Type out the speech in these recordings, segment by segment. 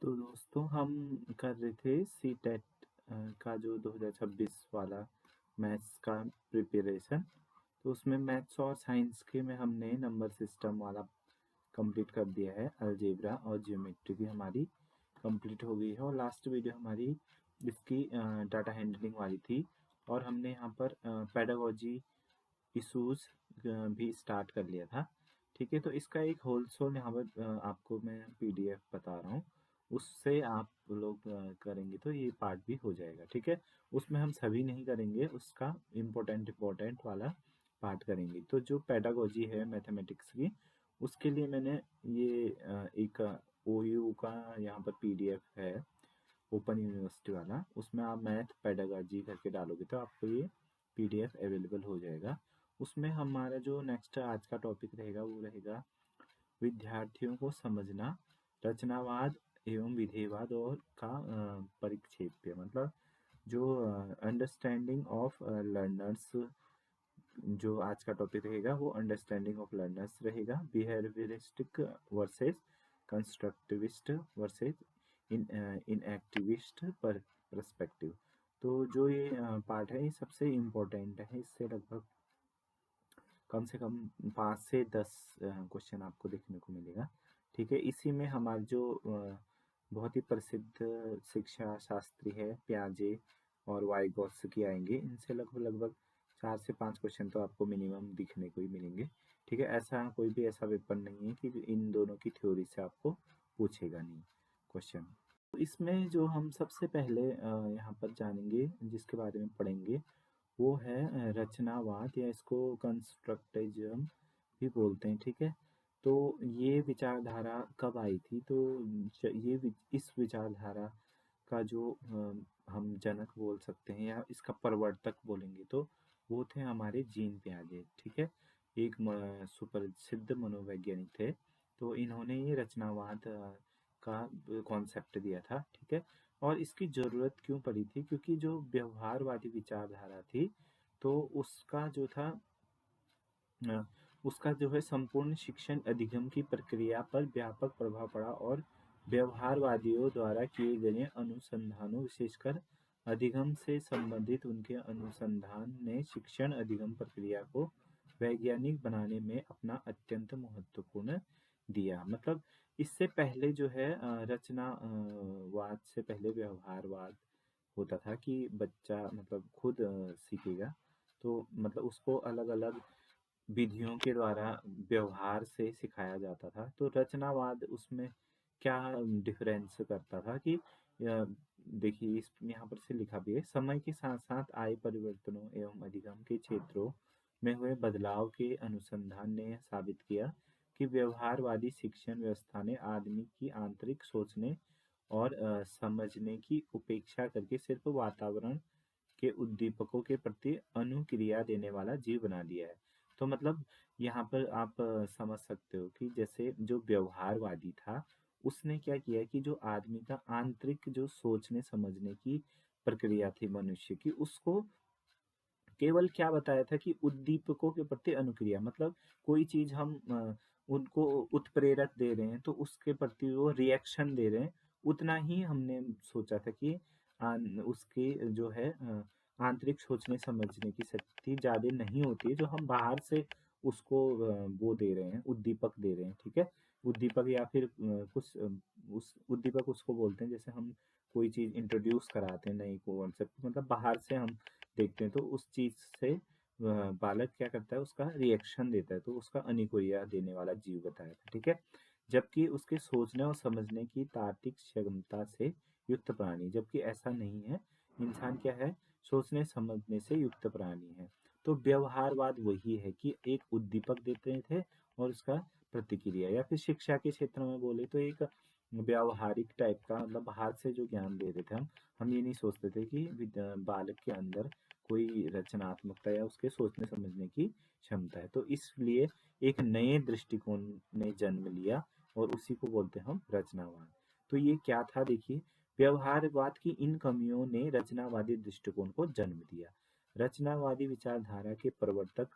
तो दोस्तों हम कर रहे थे सी टेट का जो 2026 वाला मैथ्स का प्रिपरेशन। तो उसमें मैथ्स और साइंस के में हमने नंबर सिस्टम वाला कंप्लीट कर दिया है। अलजेब्रा और ज्योमेट्री भी हमारी कंप्लीट हो गई है और लास्ट वीडियो हमारी इसकी डाटा हैंडलिंग वाली थी। और हमने यहाँ पर पेडागोजी इशूज़ भी स्टार्ट कर लिया था। ठीक है, तो इसका एक होल यहाँ पर आपको मैं पीडीएफ बता रहा हूँ, उससे आप लोग करेंगे तो ये पार्ट भी हो जाएगा। ठीक है, उसमें हम सभी नहीं करेंगे, उसका इम्पोर्टेंट वाला पार्ट करेंगे। तो जो पेडागोजी है मैथमेटिक्स की, उसके लिए मैंने ये एक ओयू का यहाँ पर पीडीएफ है, ओपन यूनिवर्सिटी वाला। उसमें आप मैथ पेडागोजी करके डालोगे तो आपको ये पीडीएफ अवेलेबल हो जाएगा। उसमें हमारा जो नेक्स्ट आज का टॉपिक रहेगा वो रहेगा विद्यार्थियों को समझना रचनावाद एवं विधेयवाद और का परिक्षेप्य, मतलब जो अंडरस्टैंडिंग ऑफ लर्नर्स, जो आज का टॉपिक रहेगा वो अंडरस्टैंडिंग ऑफ लर्नर्स रहेगा। Behaviouristic versus constructivist versus enactivist perspective. तो जो ये पार्ट है ये सबसे इम्पोर्टेंट है, इससे लगभग कम से कम 5 से 10 क्वेश्चन आपको देखने को मिलेगा। ठीक है, इसी में हमारे जो बहुत ही प्रसिद्ध शिक्षा शास्त्री है पियाजे और वाइगॉत्स्की आएंगे, इनसे लगभग 4 से 5 क्वेश्चन तो आपको मिनिमम दिखने को ही मिलेंगे। ठीक है, ऐसा कोई भी ऐसा पेपर नहीं है कि जो इन दोनों की थ्योरी से आपको पूछेगा नहीं क्वेश्चन। तो इसमें जो हम सबसे पहले यहाँ पर जानेंगे, जिसके बारे में पढ़ेंगे, वो है रचनावाद, या इसको कंस्ट्रक्टिविज्म भी बोलते हैं। ठीक है, तो ये विचारधारा कब आई थी? तो इस विचारधारा का जो हम जनक बोल सकते हैं या इसका प्रवर्तक बोलेंगे तो वो थे हमारे जीन पियाजे। ठीक है, एक सुप्रसिद्ध मनोवैज्ञानिक थे। तो इन्होंने ये रचनावाद का कॉन्सेप्ट दिया था। ठीक है, और इसकी ज़रूरत क्यों पड़ी थी? क्योंकि जो व्यवहारवादी विचारधारा थी तो उसका जो था उसका जो है संपूर्ण शिक्षण अधिगम की प्रक्रिया पर व्यापक प्रभाव पड़ा और व्यवहारवादियों द्वारा किए गए अनुसंधानों, विशेषकर अधिगम से संबंधित उनके अनुसंधान ने शिक्षण अधिगम प्रक्रिया को वैज्ञानिक बनाने में अपना अत्यंत महत्वपूर्ण दिया। मतलब इससे पहले जो है वाद से पहले व्यवहारवाद होता था कि बच्चा मतलब खुद सीखेगा, तो मतलब उसको अलग अलग विधियों के द्वारा व्यवहार से सिखाया जाता था। तो रचनावाद उसमें क्या डिफरेंस करता था कि देखिए इस यहाँ पर से लिखा भी है, समय के साथ साथ आए परिवर्तनों एवं अधिगम के क्षेत्रों में हुए बदलाव के अनुसंधान ने यह साबित किया कि व्यवहारवादी शिक्षण व्यवस्था ने आदमी की आंतरिक सोचने और समझने की उपेक्षा करके सिर्फ वातावरण के उद्दीपकों के प्रति अनुक्रिया देने वाला जीव बना दिया है। तो मतलब यहाँ पर आप समझ सकते हो कि जैसे जो व्यवहारवादी था उसने क्या किया कि जो आदमी का आंतरिक जो सोचने समझने की प्रक्रिया थी मनुष्य की, उसको केवल क्या बताया था कि उद्दीपकों के प्रति अनुक्रिया, मतलब कोई चीज हम उनको उत्प्रेरक दे रहे हैं तो उसके प्रति वो रिएक्शन दे रहे हैं, उतना ही हमने सोचा था कि उसके जो है आंतरिक सोचने समझने की शक्ति ज्यादा नहीं होती है जो हम बाहर से उसको वो दे रहे हैं, उद्दीपक दे रहे हैं। ठीक है, उद्दीपक या फिर कुछ उस उद्दीपक उसको बोलते हैं, जैसे हम कोई चीज इंट्रोड्यूस कराते हैं नई कॉन्सेप्ट, मतलब बाहर से हम देखते हैं तो उस चीज से बालक क्या करता है, उसका रिएक्शन देता है, तो उसका अनिक्रिया देने वाला जीव बताया था। ठीक है, जबकि उसके सोचने और समझने की तार्किक क्षमता से युक्त प्राणी, जबकि ऐसा नहीं है, इंसान क्या है, सोचने समझने से युक्त प्राणी है। तो व्यवहारवाद वही है कि एक उद्दीपक देते थे और उसका प्रतिक्रिया, या फिर शिक्षा के क्षेत्र में बोले तो एक व्यावहारिक टाइप का, मतलब बाहर से जो ज्ञान दे रहे थे हम ये नहीं सोचते थे कि बालक के अंदर कोई रचनात्मकता या उसके सोचने समझने की क्षमता है। तो इसलिए एक नए दृष्टिकोण ने जन्म लिया और उसी को बोलते हैं हम रचनावाद। तो ये क्या था, देखिए, व्यवहारवाद की इन कमियों ने रचनावादी दृष्टिकोण को जन्म दिया। रचनावादी विचारधारा के प्रवर्तक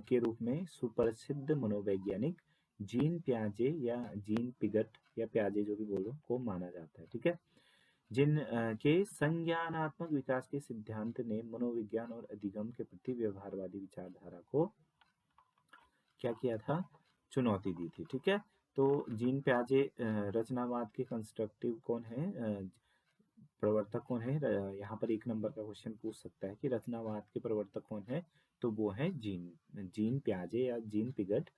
के रूप में सुप्रसिद्ध मनोवैज्ञानिक जीन पियाजे या जीन पिगट या पियाजे जो भी बोलो को माना जाता है। ठीक है, जिन के संज्ञानात्मक विकास के सिद्धांत ने मनोविज्ञान और अधिगम के प्रति व्यवहारवादी विचारधारा को क्या किया था, चुनौती दी थी। ठीक है, तो जीन पियाजे रचनावाद के कंस्ट्रक्टिव कौन है, प्रवर्तक कौन है, यहाँ पर 1 नंबर का क्वेश्चन पूछ सकता है कि रचनावाद के प्रवर्तक कौन है, तो वो है जीन पियाजे या जीन पिगट।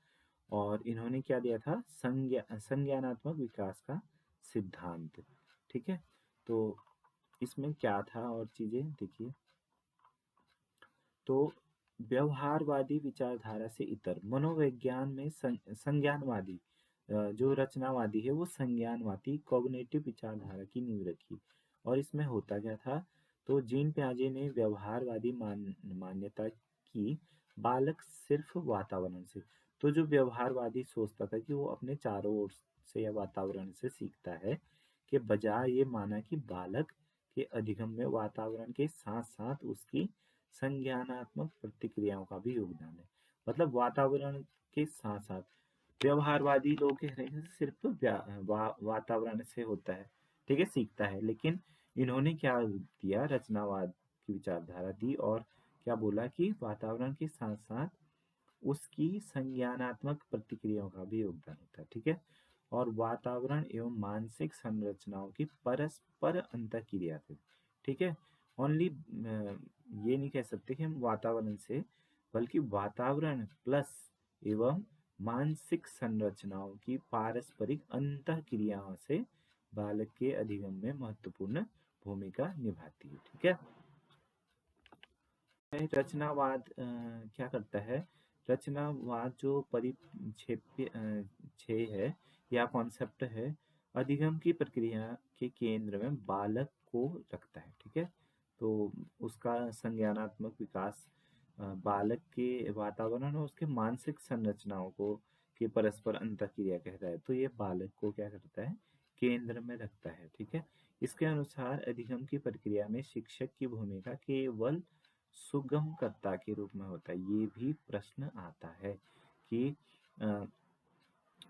और इन्होंने क्या दिया था, संज्ञानात्मक विकास का सिद्धांत। ठीक है, तो इसमें क्या था और चीजें देखिए, तो व्यवहारवादी विचारधारा से इतर मनोविज्ञान में संज्ञानवादी जो रचनावादी है वो संज्ञानवादी कॉग्निटिव विचारधारा की नींव रखी। और इसमें होता क्या था, तो जीन पियाजे ने व्यवहारवादी मान्यता की बालक सिर्फ वातावरण से, तो जो व्यवहारवादी सोचता था कि वो अपने चारों ओर से या वातावरण से सीखता है, के बजाय ये माना कि बालक के अधिगम में वातावरण के साथ साथ उसकी संज्ञानात्मक प्रतिक्रियाओं का भी योगदान है। मतलब वातावरण के साथ साथ व्यवहारवादी लोग कह रहे हैं सिर्फ वातावरण से होता है, ठीक है, सीखता है। लेकिन इन्होंने क्या दिया, रचनावाद की विचारधारा दी और क्या बोला कि वातावरण के साथ साथ उसकी संज्ञानात्मक प्रतिक्रियाओं का भी योगदान होता है। ठीक है, और वातावरण एवं मानसिक संरचनाओं की परस्पर अंतःक्रिया से। ठीक है, ओनली ये नहीं कह सकते कि हम वातावरण से, बल्कि वातावरण प्लस एवं मानसिक संरचनाओं की पारस्परिक अंतःक्रियाओं से बालक के अधिगम में महत्वपूर्ण भूमिका निभाती है। ठीक है, रचनावाद क्या करता है, रचनावाद जो परिक्षेप्य छेय है या कॉन्सेप्ट है, अधिगम की प्रक्रिया के केंद्र में बालक को रखता है। ठीक है, तो उसका संज्ञानात्मक विकास बालक के वातावरण और उसके मानसिक संरचनाओं को के परस्पर अंतःक्रिया कहता है, तो ये बालक को क्या करता है, केंद्र में रखता है। ठीक है, इसके अनुसार अधिगम की प्रक्रिया में शिक्षक की भूमिका केवल सुगमकर्ता के रूप में होता है। ये भी प्रश्न आता है कि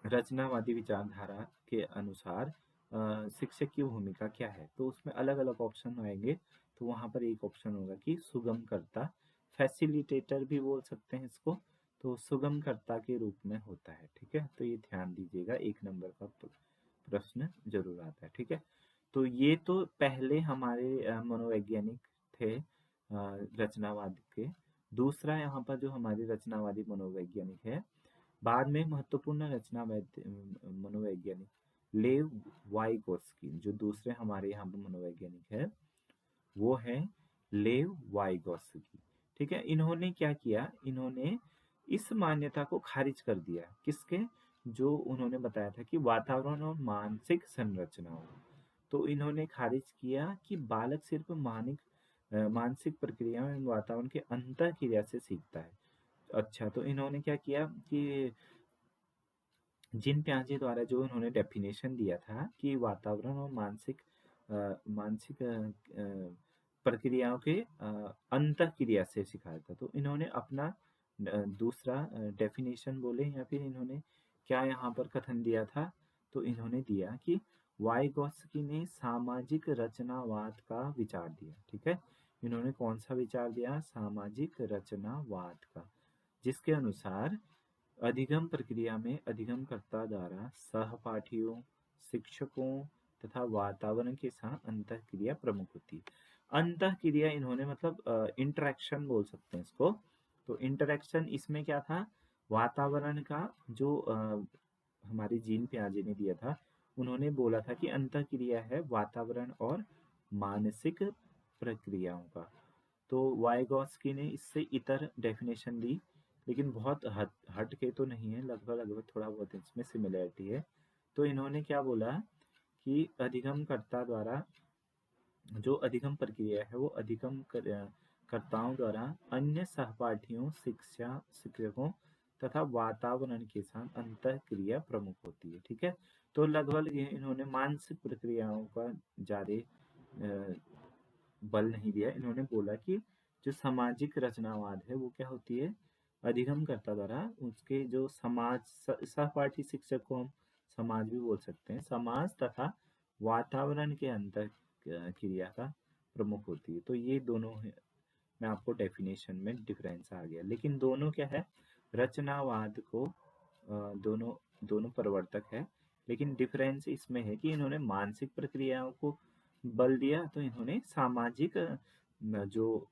रचनावादी विचारधारा के अनुसार शिक्षक की भूमिका क्या है, तो उसमें अलग अलग ऑप्शन आएंगे। तो वहां पर एक ऑप्शन होगा कि सुगमकर्ता, फैसिलिटेटर भी बोल सकते हैं इसको, तो सुगमकर्ता के रूप में होता है। ठीक है, तो ये ध्यान दीजिएगा, 1 नंबर का प्रश्न जरूर आता है। ठीक है, तो ये तो पहले हमारे मनोवैज्ञानिक थे रचनावाद के। दूसरा यहाँ पर जो हमारे रचनावादी मनोवैज्ञानिक है, बाद में महत्वपूर्ण रचना मनोवैज्ञानिक लेव वाइगोत्स्की, जो दूसरे हमारे यहाँ पर मनोवैज्ञानिक है वो है लेव वाइगोत्स्की। ठीक है, इन्होंने क्या किया, इन्होंने इस मान्यता को खारिज कर दिया, किसके, जो उन्होंने बताया था कि वातावरण और मानसिक संरचनाओं, तो इन्होंने खारिज किया कि बालक सिर्फ मानसिक प्रक्रियाओं एवं वातावरण के अंतःक्रिया से सीखता है। अच्छा, तो इन्होंने क्या किया कि जिन पियाजे द्वारा जो उन्होंने डेफिनेशन दिया था कि वातावरण और मानसिक प्रक्रियाओं के अंतःक्रिया से सिखाया था, तो इन्होंने अपना दूसरा डेफिनेशन बोले या फिर इन्होंने क्या यहाँ पर कथन दिया था, तो इन्होंने दिया कि वाइगोत्स्की ने सामाजिक रचनावाद का विचार दिया। ठीक है, इन्होंने कौन सा विचार दिया, सामाजिक रचनावाद का, जिसके अनुसार अधिगम प्रक्रिया में अधिगमकर्ता द्वारा सहपाठियों, शिक्षकों तथा वातावरण के साथ अंतःक्रिया प्रमुख होती है। अंतःक्रिया इन्होंने मतलब इंटरेक्शन बोल सकते हैं इसको। तो इंटरेक्शन इसमें क्या था, वातावरण का जो हमारे जीन पियाजे ने दिया था, उन्होंने बोला था कि अंतःक्रिया है वातावरण और मानसिक प्रक्रियाओं का। तो वाइगोत्स्की ने इससे इतर डेफिनेशन दी, लेकिन बहुत हट के तो नहीं है, लगभग लगभग थोड़ा बहुत इसमें सिमिलरिटी है। तो इन्होंने क्या बोला कि अधिगमकर्ता द्वारा जो अधिगम प्रक्रिया है वो कर्ताओं द्वारा अन्य सहपाठियों, शिक्षकों तथा वातावरण के साथ अंतःक्रिया प्रमुख होती है। ठीक है, तो लगभग ये इन्होंने मानसिक प्रक्रियाओं का ज्यादा बल नहीं दिया। इन्होंने बोला कि जो सामाजिक रचनावाद है वो क्या होती है, अधिगमकर्ता द्वारा उसके जो समाज सहपाठी शिक्षक को हम समाज भी बोल सकते हैं, समाज तथा वातावरण के अंतर क्रिया का प्रमुख होती है। तो ये दोनों है, मैं आपको डेफिनेशन में डिफरेंस आ गया, लेकिन दोनों क्या है, रचनावाद को दोनों दोनों प्रवर्तक है, लेकिन डिफरेंस इसमें है कि इन्होंने मानसिक प्रक्रियाओं को बल दिया, तो इन्होंने सामाजिक जो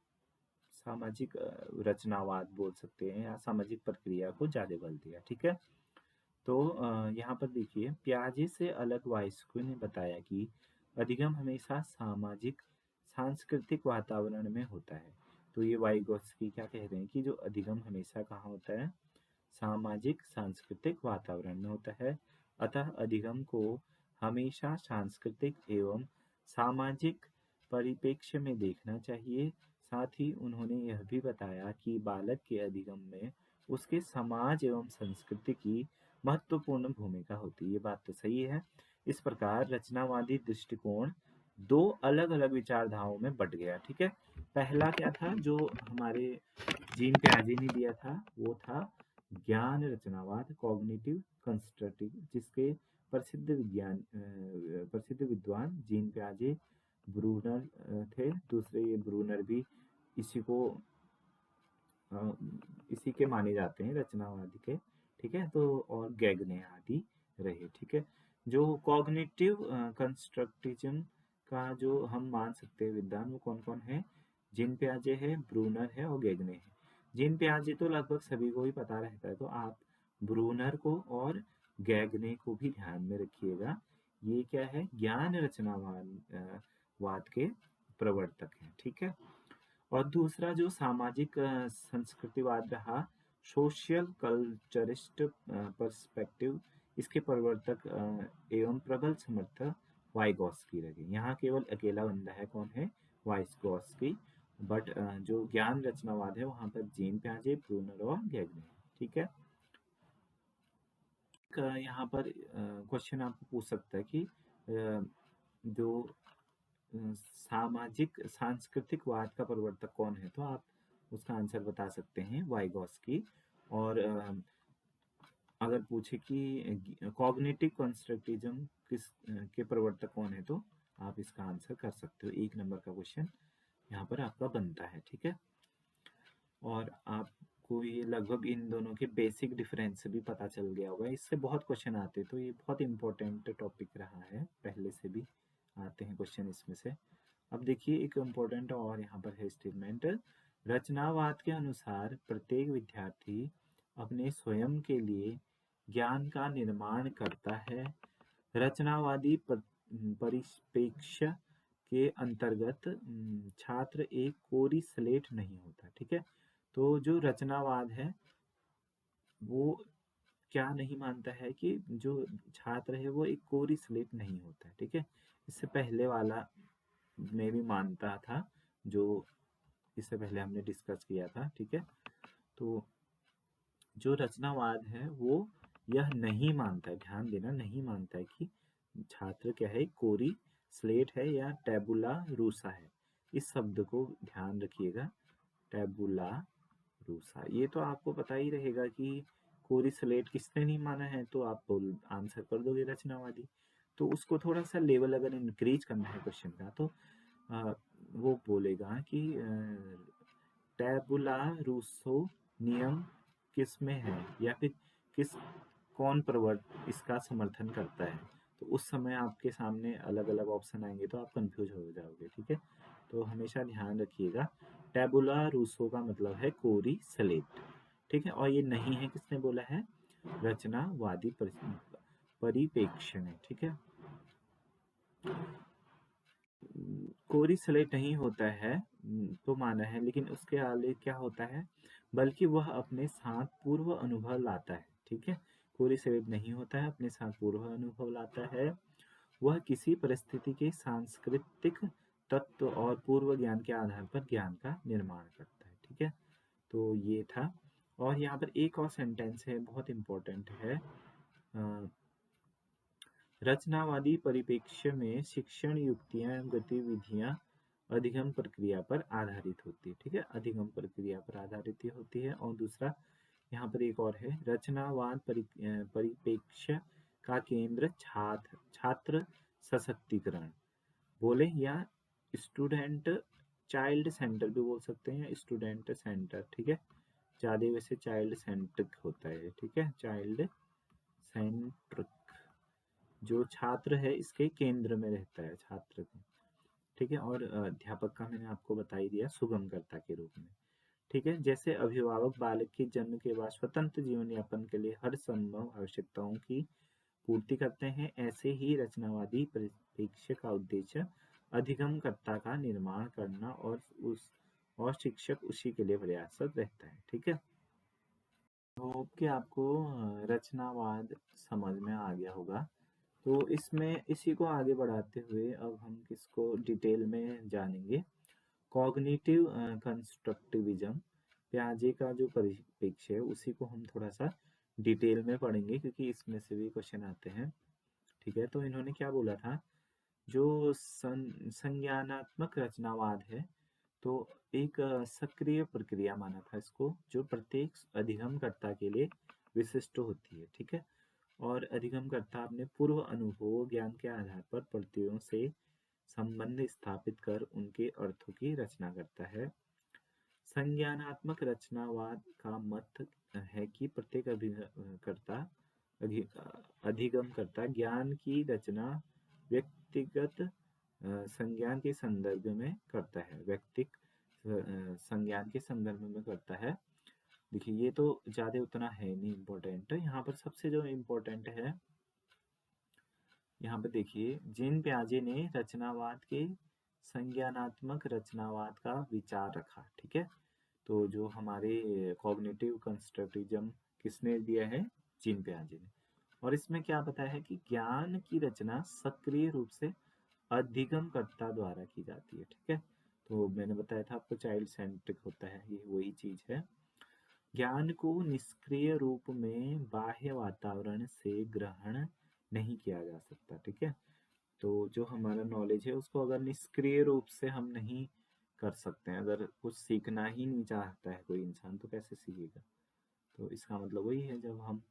सामाजिक रचनावाद बोल सकते हैं या सामाजिक प्रक्रिया को ज्यादा बल दिया। ठीक है, तो यहाँ पर देखिए, प्याजे से अलग वायस्को ने बताया कि अधिगम हमेशा सामाजिक सांस्कृतिक वातावरण में होता है। तो ये वाइगोत्स्की क्या कह रहे हैं कि जो अधिगम हमेशा कहाँ होता है, सामाजिक सांस्कृतिक वातावरण में होता है। अतः अधिगम को हमेशा सांस्कृतिक एवं सामाजिक परिप्रेक्ष्य में देखना चाहिए। साथ ही उन्होंने यह भी बताया कि बालक के अधिगम में उसके समाज एवं संस्कृति की महत्वपूर्ण भूमिका होती है। ये बात तो सही है। इस प्रकार रचनावादी दृष्टिकोण दो अलग अलग विचारधाराओं में बट गया। ठीक है, पहला क्या था जो हमारे जीन प्याजे ने दिया था, वो था ज्ञान रचनावाद, कॉग्निटिव कंस्ट्रक्टिव, जिसके प्रसिद्ध विद्वान जीन प्याजे, ब्रूनर थे। दूसरे ये ब्रूनर भी इसी को इसी के माने जाते हैं, रचनावादी के। ठीक है, तो और गैगने आदि रहे। ठीक है, जो कॉग्निटिव कंस्ट्रक्टिज्म का जो हम मान सकते हैं विद्वान, वो कौन कौन है, जीन प्याजे है, ब्रूनर है और गैगने है। जीन प्याजे तो लगभग सभी को ही पता रहता है, तो आप ब्रूनर को और गैगने को भी ध्यान में रखिएगा। ये क्या है, ज्ञान रचनावाद वाद के प्रवर्तक हैं। ठीक है, और दूसरा जो सामाजिक संस्कृतिवाद रहा, सोशल कल्चरिस्ट पर्सपेक्टिव, इसके प्रवर्तक एवं प्रबल समर्थक वाइगोत्स्की रहे। यहाँ केवल अकेला बंदा है, कौन है, वाइगोत्स्की। बट जो ज्ञान रचनावाद है वहां पर जीन प्याजे, ब्रूनर और गैगने। ठीक है, यहाँ पर क्वेश्चन आपको पूछ सकता है कि जो सामाजिक सांस्कृतिक वाद का प्रवर्तक कौन है, तो आप उसका आंसर बता सकते हैं वाइगोत्स्की। और अगर पूछे कि कॉग्निटिव कंस्ट्रक्टिज्म किस के प्रवर्तक कौन है, तो आप इसका आंसर कर सकते हो। 1 नंबर का क्वेश्चन यहाँ पर आपका बनता है। ठीक है, और आपको ये लगभग इन दोनों के बेसिक डिफरेंस भी पता चल गया होगा। इससे बहुत क्वेश्चन आते हैं, तो ये बहुत इंपॉर्टेंट टॉपिक रहा है, पहले से भी आते हैं क्वेश्चन इसमें से। अब देखिए एक इम्पोर्टेंट और यहाँ पर है स्टेटमेंट, रचनावाद के अनुसार प्रत्येक विद्यार्थी अपने स्वयं के लिए ज्ञान का निर्माण करता है। रचनावादी परिप्रेक्ष्य के अंतर्गत छात्र एक कोरी स्लेट नहीं होता। ठीक है, तो जो रचनावाद है वो क्या नहीं मानता है कि जो छात्र है वो एक कोरी स्लेट नहीं होता है। ठीक है, इससे पहले वाला में भी मानता था, जो इससे पहले हमने डिस्कस किया था। ठीक है, तो जो रचनावाद है वो यह नहीं मानता है, ध्यान देना, नहीं मानता है कि छात्र क्या है, कोरी स्लेट है या टैबुला रूसा है। इस शब्द को ध्यान रखिएगा, टैबुला रूसा। ये तो आपको पता ही रहेगा कि कोरी स्लेट किसने नहीं माना है, तो आप आंसर कर दोगे रचनावादी। तो उसको थोड़ा सा लेवल अगर इंक्रीज करना है क्वेश्चन का, तो वो बोलेगा कि टैबुला रूसो नियम किस में है, या फिर कौन प्रवर्त इसका समर्थन करता है। तो उस समय आपके सामने अलग अलग ऑप्शन आएंगे, तो आप कंफ्यूज हो जाओगे। ठीक है, तो हमेशा ध्यान रखिएगा, टैबुला रूसो का मतलब है कोरी स्लेट। ठीक है, और ये नहीं है, किसने बोला है, रचनावादी परिप्रेक्ष्य ने। ठीक है, कोरी स्लेट नहीं होता है तो माना है, लेकिन उसके आगे क्या होता है, बल्कि वह अपने साथ पूर्व अनुभव लाता है। ठीक है, कोरी स्लेट नहीं होता है, अपने साथ पूर्व अनुभव लाता है। वह किसी परिस्थिति के सांस्कृतिक तत्व और पूर्व ज्ञान के आधार पर ज्ञान का निर्माण करता है। ठीक है, तो ये था। और यहाँ पर एक और सेंटेंस है, बहुत इंपॉर्टेंट है, रचनावादी परिप्रेक्ष्य में शिक्षण युक्तियां गतिविधियां अधिगम प्रक्रिया पर आधारित होती है। ठीक है, अधिगम प्रक्रिया पर आधारित होती है। और दूसरा, यहाँ पर एक और है, रचनावाद परिप्रेक्ष्य का केंद्र छात्र सशक्तिकरण बोले, या स्टूडेंट चाइल्ड सेंटर भी बोल सकते हैं, स्टूडेंट सेंटर, ठीक है। ज्यादा वैसे चाइल्ड सेंट्रिक होता है, ठीक है, चाइल्ड सेंट्रिक, जो छात्र है इसके केंद्र में रहता है, छात्र के, ठीक है। और अध्यापक का मैंने आपको बता ही दिया, सुगमकर्ता के रूप में, ठीक है। जैसे अभिभावक बालक के जन्म के बाद स्वतंत्र जीवन यापन के लिए हर संभव आवश्यकताओं की पूर्ति करते हैं, ऐसे ही रचनावादी परिप्रेक्ष्य का उद्देश्य अधिगमकर्ता का निर्माण करना और शिक्षक उसी के लिए प्रयासरत रहता है, ठीक है। होप कि आपको रचनावाद समझ में आ गया होगा। तो इसमें इसी को आगे बढ़ाते हुए अब हम किसको डिटेल में जानेंगे, कॉग्निटिव कंस्ट्रक्टिविज्म, पियाजे का जो परिप्रेक्ष्य है उसी को हम थोड़ा सा डिटेल में पढ़ेंगे, क्योंकि इसमें से भी क्वेश्चन आते हैं, ठीक है। तो इन्होंने क्या बोला था, जो संज्ञानात्मक रचनावाद है, तो एक सक्रिय प्रक्रिया माना था इसको, जो प्रत्येक अधिगमकर्ता के लिए विशिष्ट होती है, ठीक है। और अधिगमकर्ता अपने पूर्व अनुभव ज्ञान के आधार पर प्रत्ययों से संबंध स्थापित कर उनके अर्थों की रचना करता है। संज्ञानात्मक रचनावाद का मत है कि प्रत्येक अधिगमकर्ता ज्ञान की रचना व्यक्तिगत संज्ञान के संदर्भ में करता है, व्यक्तिक संज्ञान के संदर्भ में करता है। देखिए ये तो ज्यादा उतना है नहीं इम्पोर्टेंट, यहाँ पर सबसे जो इम्पोर्टेंट है, यहाँ पे देखिए, जीन पियाजे ने रचनावाद के संज्ञानात्मक रचनावाद का विचार रखा, ठीक है। तो जो हमारे कॉग्निटिव कंस्ट्रक्टिविज्म किसने दिया है, जीन पियाजे ने। और इसमें क्या बताया है कि ज्ञान की रचना सक्रिय रूप से अधिगमकर्ता द्वारा की जाती है, ठीक है। तो मैंने बताया था आपको चाइल्ड सेंट्रिक होता है, ये वही चीज है। ज्ञान को निष्क्रिय रूप में बाह्य वातावरण से ग्रहण नहीं किया जा सकता, ठीक है। तो जो हमारा नॉलेज है उसको अगर निष्क्रिय रूप से हम नहीं कर सकते हैं, अगर कुछ सीखना ही नहीं चाहता है कोई इंसान तो कैसे सीखेगा। तो इसका मतलब वही है, जब हम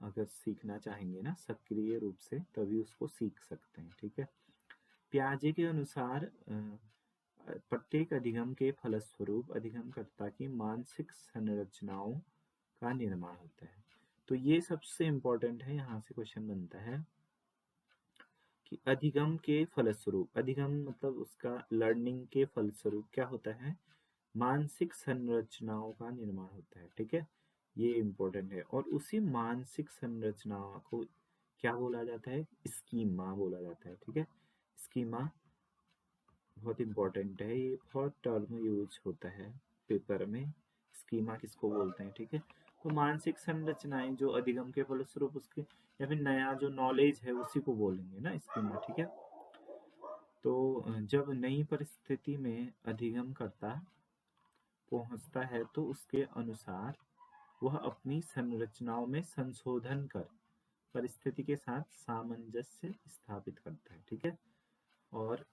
अगर सीखना चाहेंगे ना सक्रिय रूप से, तभी उसको सीख सकते हैं, ठीक है। पियाजे के अनुसार प्रत्येक अधिगम के फलस्वरूप अधिगमकर्ता की मानसिक संरचनाओं का निर्माण होता है। तो ये सबसे इम्पोर्टेंट है, यहाँ से क्वेश्चन बनता है कि अधिगम के फलस्वरूप, अधिगम मतलब उसका लर्निंग के फलस्वरूप क्या होता है, मानसिक संरचनाओं का निर्माण होता है, ठीक है। ये इम्पोर्टेंट है। और उसी मानसिक संरचना को क्या बोला जाता है, स्कीमा बोला जाता है, ठीक है। स्कीमा बहुत इम्पोर्टेंट है, ये बहुत टर्म यूज होता है पेपर में, स्कीमा किसको बोलते हैं, ठीक है। तो मानसिक संरचनाएं जो अधिगम के फलस्वरूप उसके, या फिर नया जो नॉलेज है उसी को बोलेंगे ना स्कीमा, ठीक है। तो जब नई परिस्थिति में अधिगम करता पहुंचता है तो उसके अनुसार वह अपनी संरचनाओं में संशोधन कर परिस्थिति के साथ सामंजस्य स्थापित करता है, ठीक है। और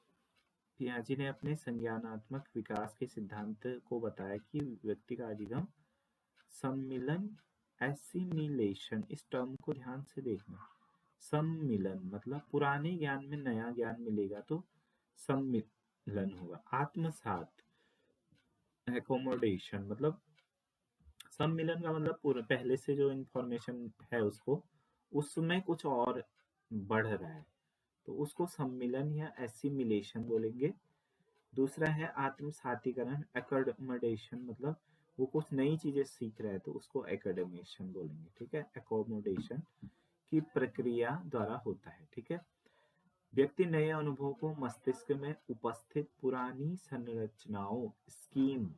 पियाजे ने अपने संज्ञानात्मक विकास के सिद्धांत को बताया कि व्यक्ति का अधिगम सम्मिलन, एसिमिलेशन, इस टर्म को ध्यान से देखना, सम्मिलन मतलब पुराने ज्ञान में नया ज्ञान मिलेगा तो सम्मिलन होगा। आत्मसात, एकोमोडेशन मतलब सम्मिलन का मतलब पूरा पहले से जो इंफॉर्मेशन है उसको उसमें कुछ और बढ़ रहा है तो उसको सम्मिलन या एसिमिलेशन बोलेंगे। दूसरा है आत्मसातीकरण, एकोमोडेशन मतलब वो कुछ नई चीजें सीख रहा है तो उसको एकेडमेशन बोलेंगे, ठीक है। एकोमोडेशन की प्रक्रिया द्वारा होता है, ठीक है। व्यक्ति नए अनुभव को मस्तिष्क में उपस्थित पुरानी संरचनाओं स्कीम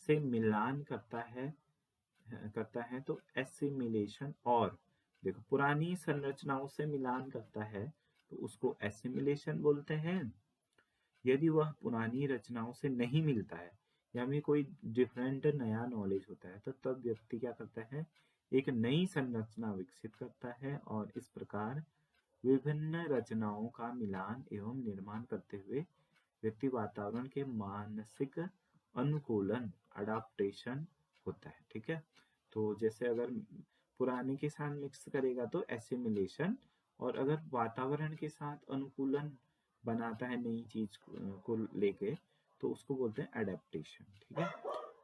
से मिलान करता है तो एसिमिलेशन, और देखो पुरानी संरचनाओं से मिलान करता है तो उसको एसिमिलेशन बोलते हैं। यदि वह पुरानी रचनाओं से नहीं मिलता है या में कोई डिफरेंट नया नॉलेज होता है तो तब व्यक्ति क्या करता है, एक नई संरचना विकसित करता है और इस प्रकार विभिन्न रचनाओं का मिलान एवं निर्माण करते हुए व्यक्ति वातावरण के मानसिक अनुकूलन, अडाप्टेशन होता है, ठीक है। तो जैसे अगर पुराने के साथ मिक्स करेगा तो एसिमिलेशन, और अगर वातावरण के साथ अनुकूलन बनाता है नई चीज को लेके, तो उसको बोलते हैं एडेप्टेशन। ठीक है,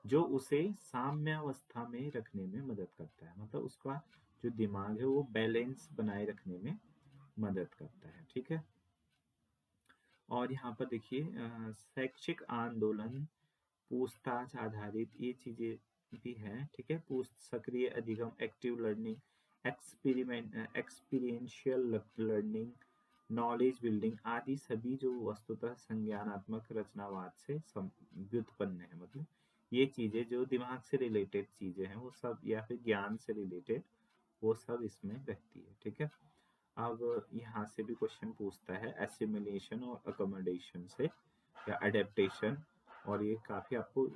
जो उसे साम्यावस्था में रखने में मदद करता है, मतलब उसका जो दिमाग है वो बैलेंस बनाए रखने में मदद करता है। ठीक है, और यहाँ पर देखिए शैक्षिक आंदोलन, पूछताछ आधारित ये चीजें भी हैं। ठीक है, पूछ सक्रिय अधिगम, active learning, experiential learning, knowledge building आदि सभी जो वस्तुतः संज्ञानात्मक रचनावाद से व्युत्पन्न है। मतलब ये चीजें जो दिमाग से रिलेटेड चीजें हैं वो सब, या फिर ज्ञान से रिलेटेड, वो सब इसमें रहती है। ठीक है, अब यहाँ से भी क्वेश्चन पूछता है एसिमिलेशन और अकोमोडेशन से, या अडेप्टेशन, और ये काफी आपको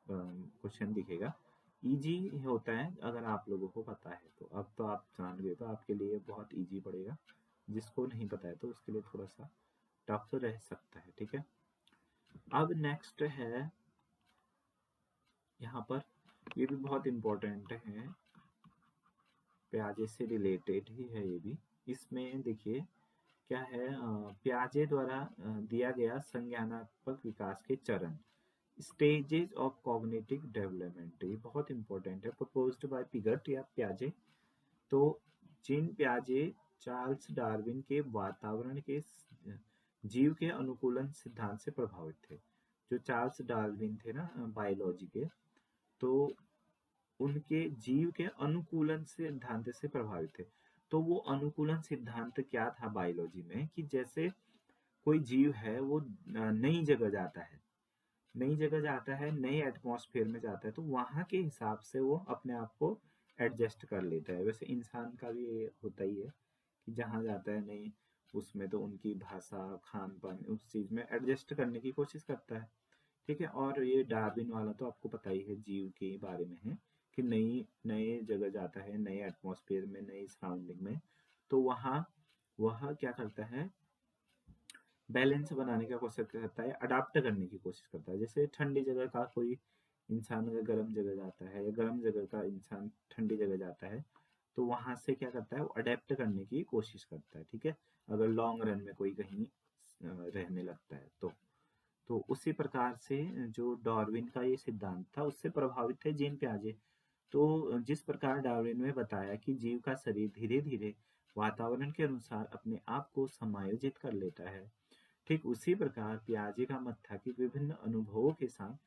क्वेश्चन दिखेगा। इजी होता है अगर आप लोगों को पता है तो, अब तो आप जान गए तो आपके लिए बहुत इजी पड़ेगा। जिसको नहीं पता है तो उसके लिए थोड़ा सा टफ तो रह सकता है। ठीक है, अब नेक्स्ट है यहाँ पर, ये भी बहुत इम्पोर्टेंट है, प्याजे से रिलेटेड ही है ये भी। इसमें देखिए क्या है, प्याजे द्वारा दिया गया संज्ञानात्मक विकास के चरण, स्टेजेस ऑफ कॉग्निटिव डेवलपमेंट, ये बहुत इंपॉर्टेंट है, प्रपोज्ड बाय पिगट या प्याजे। तो जीन प्याजे चार्ल्स डार्विन के वातावरण के जीव के अनुकूलन सिद्धांत से प्रभावित थे। जो चार्ल्स डार्विन थे ना बायोलॉजी के, तो उनके जीव के अनुकूलन सिद्धांत से प्रभावित थे। तो वो अनुकूलन सिद्धांत क्या था बायोलॉजी में, कि जैसे कोई जीव है वो नई जगह जाता है, नई जगह जाता है, नए एटमॉस्फेयर में जाता है, तो वहाँ के हिसाब से वो अपने आप को एडजस्ट कर लेता है। वैसे इंसान का भी ये होता ही है कि जहाँ जाता है नई, उसमें तो उनकी भाषा, खान पान, उस चीज़ में एडजस्ट करने की कोशिश करता है। ठीक है, और ये डार्विन वाला तो आपको पता ही है, जीव के बारे में है कि नई नए जगह जाता है, नए एटमॉस्फेयर में, नई सराउंडिंग में, तो वहाँ वह क्या करता है, बैलेंस बनाने का कोशिश करता है, अडाप्ट करने की कोशिश करता है। जैसे ठंडी जगह का कोई इंसान अगर गर्म जगह जाता है, या गर्म जगह का इंसान ठंडी जगह जाता है, तो वहां से क्या करता है, वो अडेप्ट करने की कोशिश करता है। ठीक है, अगर लॉन्ग रन में कोई कहीं रहने लगता है तो उसी प्रकार से जो डार्विन का ये सिद्धांत था उससे प्रभावित थे जीन प्याजे। तो जिस प्रकार डार्विन ने बताया कि जीव का शरीर धीरे धीरे वातावरण के अनुसार अपने आप को समायोजित कर लेता है, ठीक उसी प्रकार पियाजे का मत था कि विभिन्न अनुभवों के साथ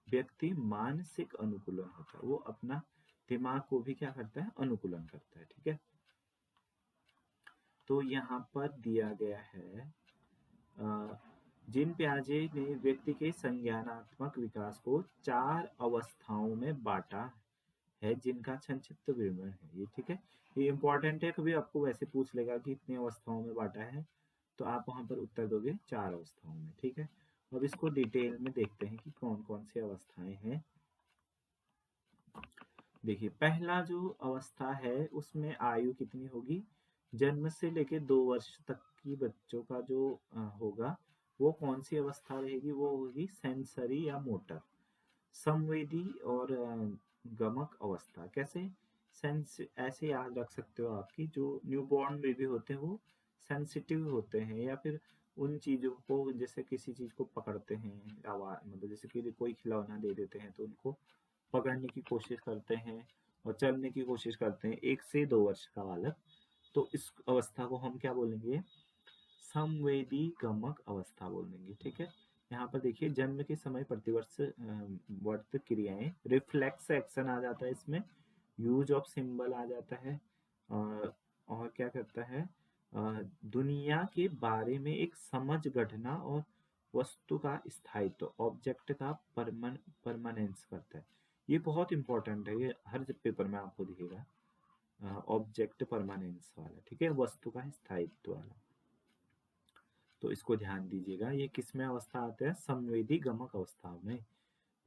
व्यक्ति मानसिक अनुकूलन होता है, वो अपना दिमाग को भी क्या करता है, अनुकूलन करता है। ठीक है, तो यहाँ पर दिया गया है जिन प्याजे ने व्यक्ति के संज्ञानात्मक विकास को 4 अवस्थाओं में बांटा है, जिनका संक्षिप्त विवरण है ये। ठीक है, ये इंपॉर्टेंट है, कभी आपको वैसे पूछ लेगा कि कितनी अवस्थाओं में बांटा है, तो आप वहां पर उत्तर दोगे 4 अवस्थाओं में। ठीक है, अब इसको डिटेल में देखते हैं कि कौन कौन सी अवस्थाएं हैं। देखिए पहला जो अवस्था है उसमें आयु कितनी होगी, जन्म से लेके 2 वर्ष तक की बच्चों का जो होगा, वो कौन सी अवस्था रहेगी, वो होगी सेंसरी या मोटर, संवेदी और गमक अवस्था। कैसे, सेंस ऐसे याद रख सकते हो आपकी, जो न्यूबॉर्न बेबी होते हैं वो सेंसिटिव होते हैं, या फिर उन चीजों को, जैसे किसी चीज को पकड़ते हैं, आवाज मतलब जैसे कि कोई खिलौना दे देते हैं तो उनको पकड़ने की कोशिश करते हैं और चलने की कोशिश करते हैं, 1 से 2 वर्ष का बालक। तो इस अवस्था को हम क्या बोलेंगे, संवेदी गमक अवस्था बोलेंगे। ठीक है, यहाँ पर देखिए जन्म के समय प्रतिवर्ष वर्त क्रियाएं, रिफ्लेक्स एक्शन आ जाता है इसमें, यूज ऑफ सिंबल आ जाता है, और क्या करता है, दुनिया के बारे में एक समझ गढ़ना, और वस्तु का स्थायित्व, ऑब्जेक्ट का परमानेंस करता है। ये बहुत इंपॉर्टेंट है, ये हर पेपर में आपको दिखेगा, ऑब्जेक्ट परमानेंस वाला। ठीक है, वस्तु का स्थायित्व वाला, तो इसको ध्यान दीजिएगा। ये किसमें अवस्था आते हैं, संवेदी गमक अवस्था में,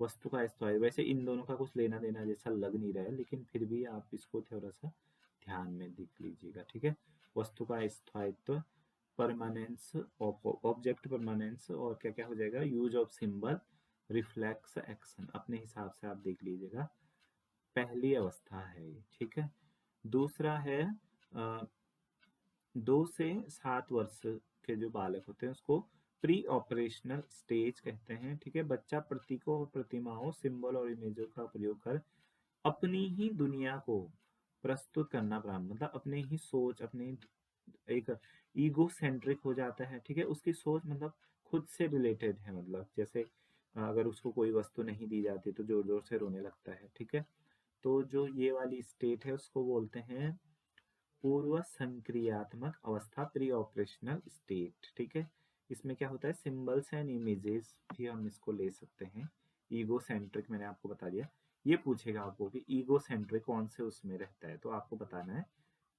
वस्तु का स्थायित्व। वैसे इन दोनों का कुछ लेना देना जैसा लग नहीं रहा है, लेकिन फिर भी आप इसको थोड़ा सा ध्यान में देख लीजिएगा। ठीक है, वस्तु का स्थायित्व, परमानेंस, ऑब्जेक्ट परमानेंस, और क्या क्या हो जाएगा, use of symbol, reflex action, अपने हिसाब से आप देख लीजिएगा। पहली अवस्था है ये, ठीक है। दूसरा है 2 से 7 वर्ष के जो बालक होते हैं उसको प्री ऑपरेशनल स्टेज कहते हैं, ठीक है। बच्चा प्रतीकों और प्रतिमाओं, सिंबल और इमेजों का प्रयोग कर अपनी ही दुनिया को प्रस्तुत करना प्रारंभ, मतलब अपने ही सोच, अपने एक ईगो सेंट्रिक हो जाता है, ठीक है। उसकी सोच मतलब खुद से रिलेटेड है, मतलब जैसे अगर उसको कोई वस्तु नहीं दी जाती तो जोर जोर से रोने लगता है, ठीक है। तो जो ये वाली स्टेट है उसको बोलते हैं पूर्व संक्रियात्मक अवस्था, प्री ऑपरेशनल स्टेट, ठीक है। इसमें क्या होता है, सिंबल्स एंड इमेजेस भी हम इसको ले सकते हैं। ईगो सेंट्रिक मैंने आपको बता दिया। ये पूछेगा आपको कि ईगो सेंट्रिक कौन से उसमें रहता है, तो आपको बताना है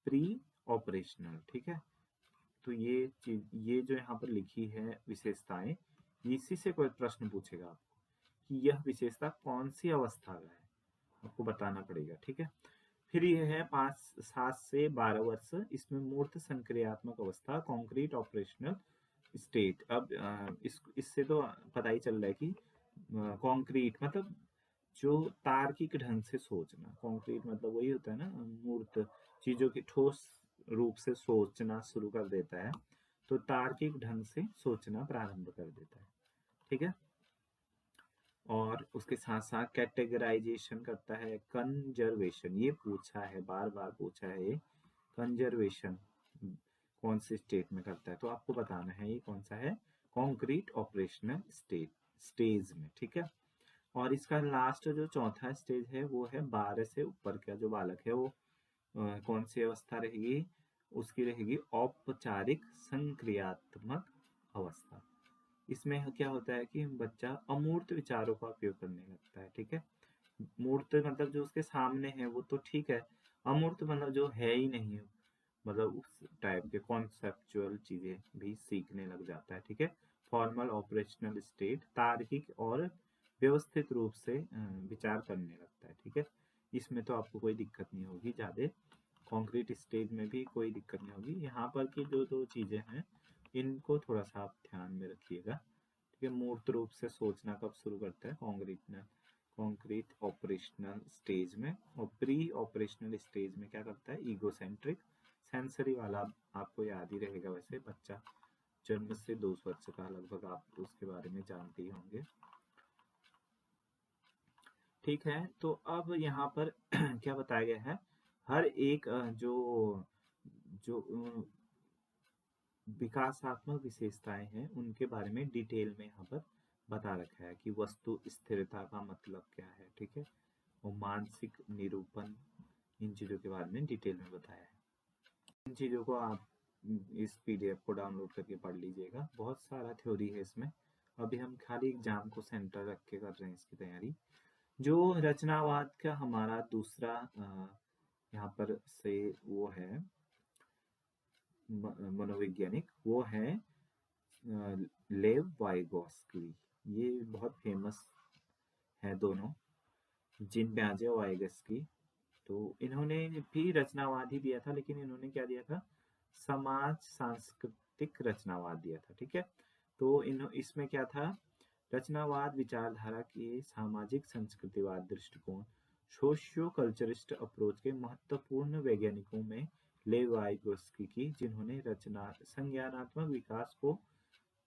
प्री ऑपरेशनल, ठीक है। तो ये चीज, ये जो यहाँ पर लिखी है विशेषताएं, इसी से कोई प्रश्न पूछेगा आपको कि यह विशेषता कौन सी अवस्था का है, आपको बताना पड़ेगा, ठीक है। फिर ये है 5 7 से 12 वर्ष, इसमें मूर्त संक्रियात्मक अवस्था, कॉन्क्रीट ऑपरेशनल स्टेट। अब इससे तो पता ही चल रहा है कि कॉन्क्रीट मतलब जो तार्किक ढंग से सोचना, कॉन्क्रीट मतलब वही होता है ना, मूर्त चीजों की ठोस रूप से सोचना शुरू कर देता है, तो तार्किक ढंग से सोचना प्रारंभ कर देता है, ठीक है। और उसके साथ साथ कैटेगराइजेशन करता है, कंजर्वेशन, ये पूछा है, बार बार पूछा है ये, कंजर्वेशन कौन से स्टेट में करता है, तो आपको बताना है ये कौन सा है, कॉन्क्रीट ऑपरेशनल स्टेज में, ठीक है। और इसका लास्ट जो चौथा स्टेज है वो है 12 से ऊपर का जो बालक है वो कौन सी अवस्था रहेगी, उसकी रहेगी औपचारिक संक्रियात्मक अवस्था। इसमें क्या होता है कि बच्चा अमूर्त विचारों का उपयोग करने लगता है, ठीक है। मूर्त मतलब जो उसके सामने है वो तो ठीक है, अमूर्त मतलब जो है ही नहीं, मतलब उस टाइप के कॉन्सेप्चुअल चीजें भी सीखने लग जाता है, ठीक है। फॉर्मल ऑपरेशनल स्टेट, तार्किक और व्यवस्थित रूप से विचार करने लगता है, ठीक है। इसमें तो आपको कोई दिक्कत नहीं होगी ज्यादा, कॉन्क्रीट स्टेज में भी कोई दिक्कत नहीं होगी। यहाँ पर की जो दो चीजें हैं इनको थोड़ा सा आप ध्यान में रखिएगा, ठीक है। मूर्त रूप से सोचना कब शुरू करता है, कॉन्क्रीट ऑपरेशनल स्टेज में। और प्री ऑपरेशनल स्टेज में क्या करता है, ईगोसेंट्रिक। सेंसरी वाला आपको याद ही रहेगा, वैसे बच्चा जन्म से 2 वर्ष का लगभग आप उसके बारे में जानते ही होंगे, ठीक है। तो अब यहाँ पर क्या बताया गया है, हर एक जो जो विकासात्मक विशेषताएं हैं उनके बारे में डिटेल में यहाँ पर बता रखा है कि वस्तु स्थिरता का मतलब क्या है, ठीक है। और मानसिक निरूपण, इन चीजों के बारे में डिटेल में बताया है। इन चीजों को आप इस पीडीएफ को डाउनलोड करके पढ़ लीजिएगा, बहुत सारा थ्योरी है इसमें। अभी हम खाली एग्जाम को सेंटर रख के कर रहे हैं इसकी तैयारी। जो रचनावाद का हमारा दूसरा यहाँ पर से वो है मनोवैज्ञानिक, वो है लेव वाइगोस्की। ये बहुत फेमस है दोनों, जिन प्याजे और वाइगोस्की। तो इन्होंने भी रचनावाद ही दिया था, लेकिन इन्होंने क्या दिया था, समाज सांस्कृतिक रचनावाद दिया था, ठीक है। तो इसमें क्या था, रचनावाद विचारधारा के सामाजिक संस्कृतिवाद दृष्टिकोण, सोशियो कल्चरिस्ट अप्रोच के महत्वपूर्ण वैज्ञानिकों में लेव वाइगोस्की की, जिन्होंने रचना संज्ञानात्मक विकास को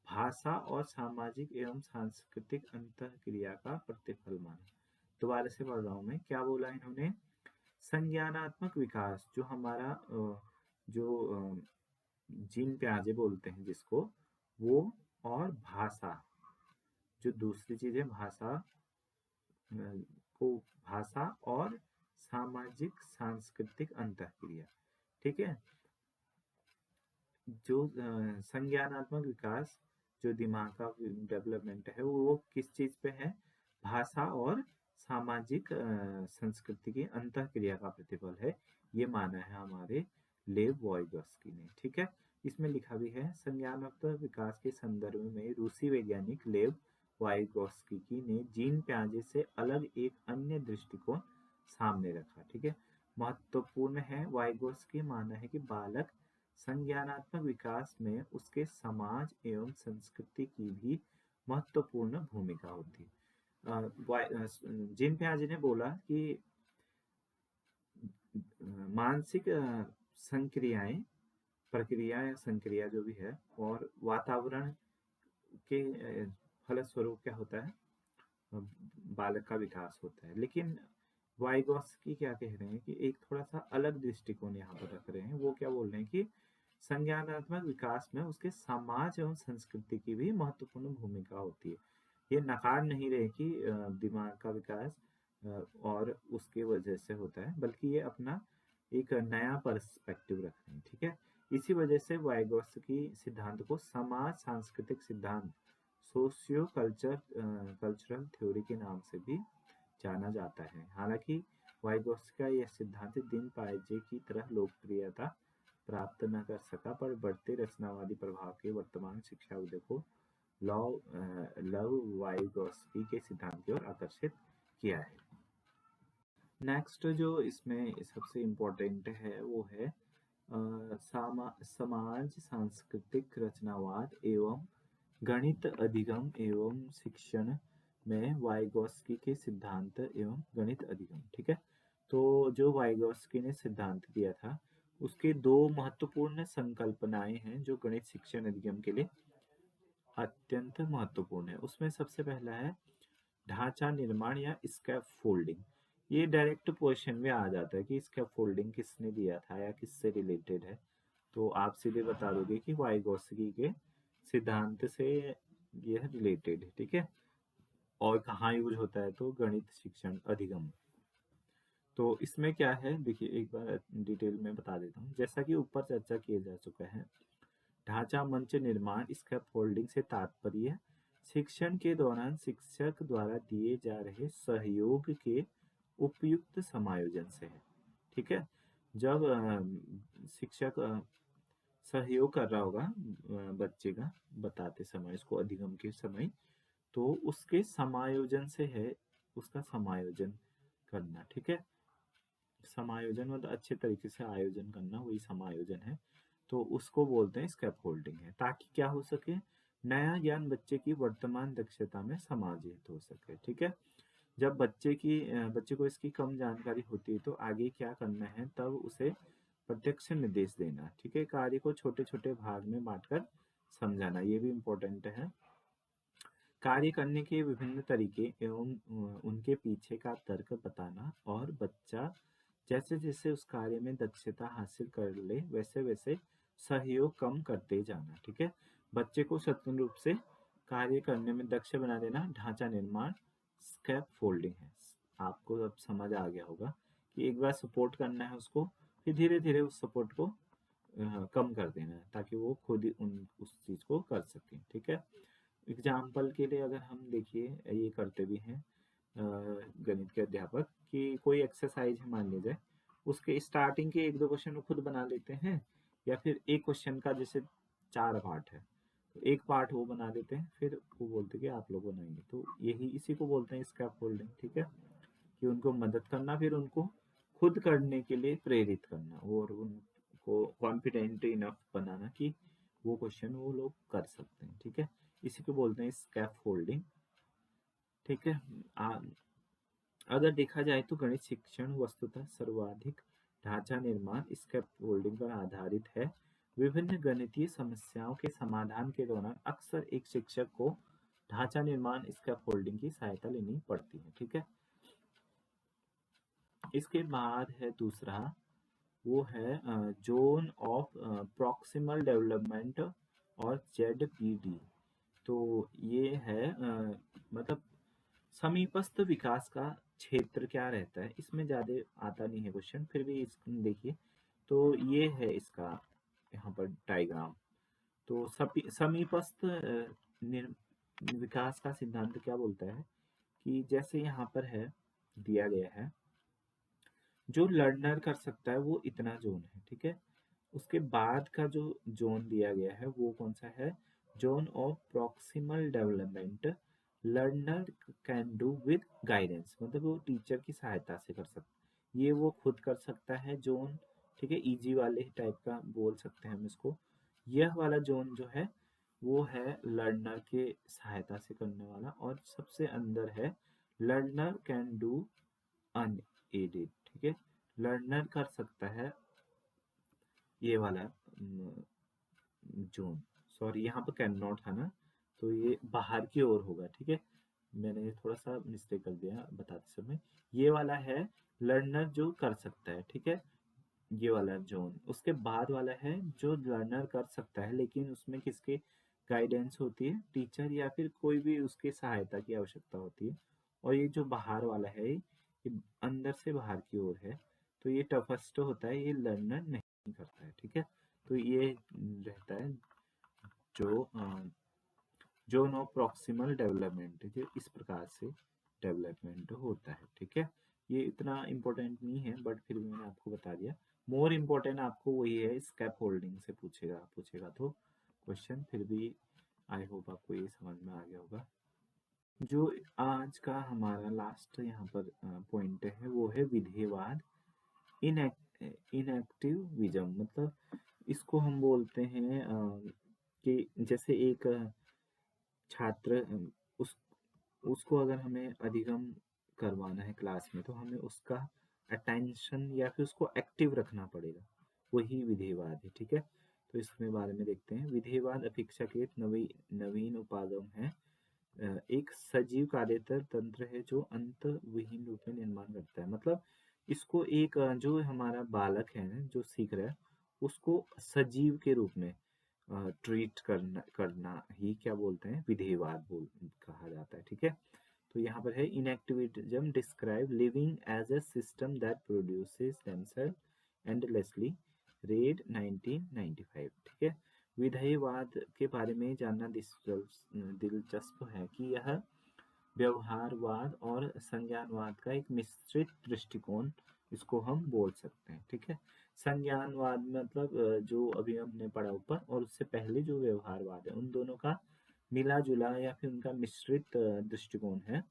भाषा और सामाजिक एवं सांस्कृतिक अंतःक्रिया का प्रतिफल माना। दोबारा से पढ़ रहा हूं मैं, क्या बोला इन्होंने, संज्ञानात्मक विकास जो हमारा जो जीन प्याजे बोलते हैं जिसको, वो, और भाषा, जो दूसरी चीज है भाषा, को भाषा और सामाजिक सांस्कृतिक अंतःक्रिया, ठीक है। जो संज्ञानात्मक विकास, जो दिमाग का डेवलपमेंट है वो किस चीज पे है, भाषा और सामाजिक संस्कृति की अंतःक्रिया का प्रतिफल है, ये माना है हमारे लेव वॉयगस्की ने, ठीक है। इसमें लिखा भी है, संज्ञानात्मक विकास के संदर्भ में रूसी वैज्ञानिक लेव वाइगोस्की ने जीन प्याजे से अलग एक अन्य दृष्टिकोण सामने रखा, ठीक है। महत्वपूर्ण है, वाइगोस्की माना है कि बालक संज्ञानात्मक विकास में उसके समाज एवं संस्कृति की भी महत्वपूर्ण भूमिका होती है। जिन प्याजे ने बोला कि मानसिक संक्रियाएं, प्रक्रिया या संक्रिया जो भी है, और वातावरण के फलस्वरूप क्या होता है, अ, बालक का विकास होता है। लेकिन वाइगॉस्की क्या कह रहे हैं कि एक थोड़ा सा अलग दृष्टिकोण यहाँ पर रख रहे हैं। वो क्या बोल रहे हैं कि संज्ञानात्मक विकास में उसके समाज एवं संस्कृति की भी महत्वपूर्ण भूमिका होती है। ये नकार नहीं रहे कि दिमाग का विकास और उसके वजह से होता है, बल्कि ये अपना एक नया पर्सपेक्टिव रख रहे हैं। ठीक है, इसी वजह से वाइगॉस्की सिद्धांत को समाज सांस्कृतिक सिद्धांत, सोशियो कल्चरल थ्योरी के नाम से भी जाना जाता है। हालांकि वाइगॉस्की का यह सिद्धांत दिन पाइजे की तरह लोकप्रियता प्राप्त न कर सका, पर बढ़ते रचनावादी प्रभाव के वर्तमान शिक्षाविदों को लव वाइगॉस्की के सिद्धांत की ओर आकर्षित किया है। नेक्स्ट जो इसमें सबसे इम्पोर्टेंट है वो है समाज सांस्कृतिक रचनावाद एवं गणित अधिगम एवं शिक्षण में वाइगॉस्की के सिद्धांत एवं गणित अधिगम। ठीक है, तो जो वाइगॉस्की ने सिद्धांत दिया था उसके दो महत्वपूर्ण संकल्पनाएं हैं जो गणित शिक्षण अधिगम के लिए अत्यंत महत्वपूर्ण है। उसमें सबसे पहला है ढांचा निर्माण या स्कैफोल्डिंग। ये डायरेक्ट क्वेश्चन में आ जाता है कि स्कैफोल्डिंग किसने दिया था या किससे रिलेटेड है, तो आप सीधे बता दोगे कि वाइगॉस्की के सिद्धांत से यह रिलेटेड है। ठीक है, और कहाँ यूज होता है, तो गणित शिक्षण अधिगम। तो इसमें क्या है देखिए, एक बार डिटेल में बता देता हूँ। जैसा कि ऊपर चर्चा किया जा चुका है, ढांचा मंच निर्माण स्कैफोल्डिंग से तात्पर्य शिक्षण के दौरान शिक्षक द्वारा दिए जा रहे सहयोग के उपयुक्त समायोजन से है। ठीक है, जब शिक्षक सहयोग कर रहा होगा बच्चे का बताते समय, इसको अधिगम के समय, तो उसके समायोजन से है, उसका समायोजन करना। ठीक है, समायोजन मतलब अच्छे तरीके से आयोजन करना, वही समायोजन है। तो उसको बोलते हैं स्कैफोल्डिंग है, ताकि क्या हो सके, नया ज्ञान बच्चे की वर्तमान दक्षता में समाहित हो सके। ठीक है, जब बच्चे को इसकी कम जानकारी होती है तो आगे क्या करना है, तब उसे प्रत्यक्ष निर्देश देना। ठीक है, कार्य को छोटे छोटे भाग में बांटकर समझाना, ये भी इम्पोर्टेंट है। कार्य करने के विभिन्न तरीके एवं उनके पीछे का तर्क बताना, और बच्चा जैसे जैसे उस कार्य में दक्षता हासिल कर ले वैसे वैसे सहयोग कम करते जाना। ठीक है, बच्चे को स्वतंत्र रूप से कार्य करने में दक्ष बना देना ढांचा निर्माण स्कैफोल्डिंग है। आपको अब समझ आ गया होगा कि एक बार सपोर्ट करना है उसको, फिर धीरे धीरे उस सपोर्ट को कम कर देना है, ताकि वो खुद ही उस चीज को कर सकें। ठीक है, एग्जाम्पल के लिए अगर हम देखिए, ये करते भी हैं गणित के अध्यापक, कि कोई एक्सरसाइज है मान लीजिए, उसके स्टार्टिंग के एक दो क्वेश्चन वो खुद बना लेते हैं, या फिर एक क्वेश्चन का जैसे 4 पार्ट है तो एक पार्ट वो बना देते हैं, फिर वो बोलते हैं कि आप लोग बनाएंगे। तो यही इसी को बोलते हैं स्कैफोल्डिंग। ठीक है, कि उनको मदद करना, फिर उनको खुद करने के लिए प्रेरित करना, और उनको कॉन्फिडेंट इनफ बनाना कि वो क्वेश्चन वो लोग कर सकते हैं। ठीक है, इसी को बोलते हैं स्कैफोल्डिंग। ठीक है, अगर देखा जाए तो गणित शिक्षण वस्तुतः सर्वाधिक ढांचा निर्माण स्कैफोल्डिंग पर आधारित है। विभिन्न गणितीय समस्याओं के समाधान के दौरान अक्सर एक शिक्षक को ढांचा निर्माण स्कैफोल्डिंग की सहायता लेनी पड़ती है। ठीक है, इसके बाद है दूसरा, वो है जोन ऑफ प्रॉक्सिमल डेवलपमेंट और ZPD। तो ये है मतलब समीपस्थ विकास का क्षेत्र क्या रहता है, इसमें ज्यादा आता नहीं है क्वेश्चन, फिर भी इसको देखिए। तो ये है इसका यहाँ पर डायग्राम। तो समीपस्थ विकास का सिद्धांत क्या बोलता है कि जैसे यहाँ पर है दिया गया है, जो लर्नर कर सकता है वो इतना जोन है। ठीक है, उसके बाद का जो जोन दिया गया है वो कौन सा है, zone of proximal development learner can do with guidance, मतलब वो टीचर की सहायता से कर सकता, ये वो खुद कर सकता है जोन। ठीक है, इजी वाले टाइप का बोल सकते हैं हम इसको। यह वाला जोन जो है वो है लर्नर के सहायता से करने वाला, और सबसे अंदर है लर्नर कैन डू अनएडेड। ठीक है, लर्नर कर सकता है ये वाला जोन, सॉरी यहाँ पर कैन नॉट था ना, तो ये बाहर की ओर होगा, ठीक है। मैंने थोड़ा सा मिस्टेक कर दिया बताते समय। ये वाला है लर्नर जो कर सकता है, ठीक है, ये वाला जोन। उसके बाद वाला है जो लर्नर कर सकता है लेकिन उसमें किसके गाइडेंस होती है, टीचर या फिर कोई भी उसके सहायता की आवश्यकता होती है। और ये जो बाहर वाला है ये अंदर से बाहर की ओर है, तो ये टफेस्ट होता है, ये लर्नर नहीं करता है, ठीक है। तो ये रहता है जो जोन ऑफ प्रॉक्सिमल डेवलपमेंट, जो इस प्रकार से डेवलपमेंट होता है, ठीक है। ये इतना इम्पोर्टेंट नहीं है बट फिर भी मैंने आपको बता दिया। मोर इम्पोर्टेंट आपको वही है, स्कैप होल्डिंग से पूछेगा पूछेगा तो क्वेश्चन, फिर भी आई होप आपको ये समझ में आ गया होगा। जो आज का हमारा लास्ट यहाँ पर पॉइंट है वो है विधेयवाद, इनएक्टिविज्म। मतलब इसको हम बोलते हैं कि जैसे एक छात्र उस उसको अगर हमें अधिगम करवाना है क्लास में तो हमें उसका अटेंशन या फिर उसको एक्टिव रखना पड़ेगा, वही विधेयवाद है, ठीक है। तो इसमें बारे में देखते हैं। विधेयवाद अपेक्षाकृत नवीन उपागम है, एक सजीव कार्यतर तंत्र है जो अंतविहीन रूप में निर्माण करता है। मतलब इसको एक जो हमारा बालक है जो सीख रहा है उसको सजीव के रूप में ट्रीट करना करना ही क्या बोलते हैं, विधेयवाद बोल कहा जाता है, ठीक है। तो यहाँ पर है enactivism describe living as a system that produces themselves endlessly, read 1995, ठीक है। विधेयवाद के बारे में जानना दिलचस्प है कि यह व्यवहारवाद और संज्ञानवाद का एक मिश्रित दृष्टिकोण इसको हम बोल सकते हैं, ठीक है। संज्ञानवाद मतलब जो अभी हमने पढ़ा ऊपर, और उससे पहले जो व्यवहारवाद है उन दोनों का मिला जुला या फिर उनका मिश्रित दृष्टिकोण है।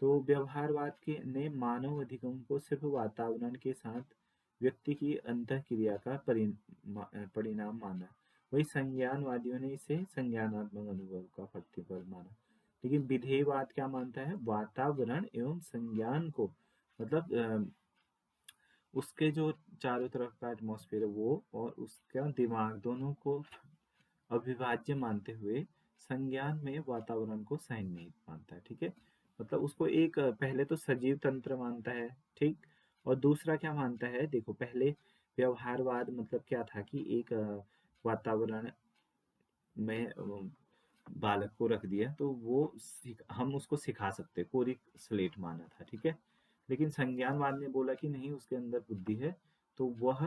तो व्यवहारवाद के ने मानव अधिगम को सिर्फ वातावरण के साथ व्यक्ति की अंतःक्रिया का परिणाम माना, वही संज्ञानवादियों ने इसे संज्ञानात्मक अनुभव का प्रतिफल माना। लेकिन विधेयवाद क्या मानता है, वातावरण एवं संज्ञान को, मतलब उसके जो चारों तरफ का एटमॉस्फेयर है वो और उसका दिमाग दोनों को अविभाज्य मानते हुए संज्ञान में वातावरण को सहनिहित मानता है, ठीक है। मतलब उसको एक पहले तो सजीव तंत्र मानता है, ठीक। और दूसरा क्या मानता है, देखो पहले व्यवहारवाद मतलब क्या था कि एक वातावरण में बालक को रख दिया तो वो हम उसको सिखा सकते, कोरी स्लेट माना था, ठीक है। लेकिन संज्ञानवाद ने बोला कि नहीं, उसके अंदर बुद्धि है तो वह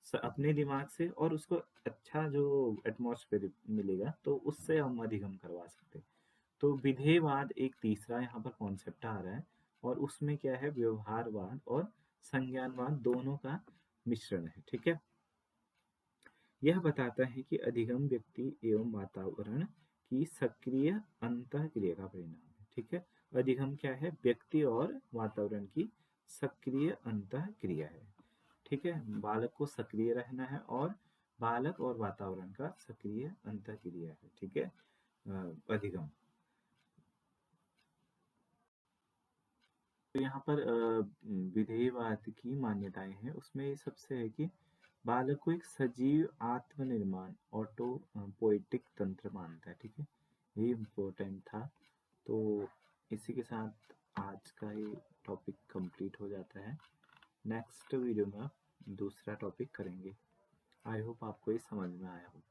अपने दिमाग से और उसको अच्छा जो एटमॉस्फेयर मिलेगा तो उससे हम अधिगम करवा सकते हैं। तो विधेयवाद एक तीसरा यहाँ पर कॉन्सेप्ट आ रहा है, और उसमें क्या है, व्यवहारवाद और संज्ञानवाद दोनों का मिश्रण है, ठीक है। यह बताता है कि अधिगम व्यक्ति एवं वातावरण की सक्रिय अंतःक्रिया का परिणाम है, ठीक है। अधिगम क्या है, व्यक्ति और वातावरण की सक्रिय अंतःक्रिया है, ठीक है। बालक को सक्रिय रहना है और बालक और वातावरण का सक्रिय अंतःक्रिया है, ठीक है, अधिगम। तो यहाँ पर विधेयवाद की मान्यताएं हैं, उसमें सबसे है कि बालक को एक सजीव आत्मनिर्माण ऑटो पोएटिक तंत्र मानता है, ठीक है। ये इम्पोर्टेंट था। तो इसी के साथ आज का ये टॉपिक कंप्लीट हो जाता है। नेक्स्ट वीडियो में दूसरा टॉपिक करेंगे। आई होप आपको ये समझ में आया हो।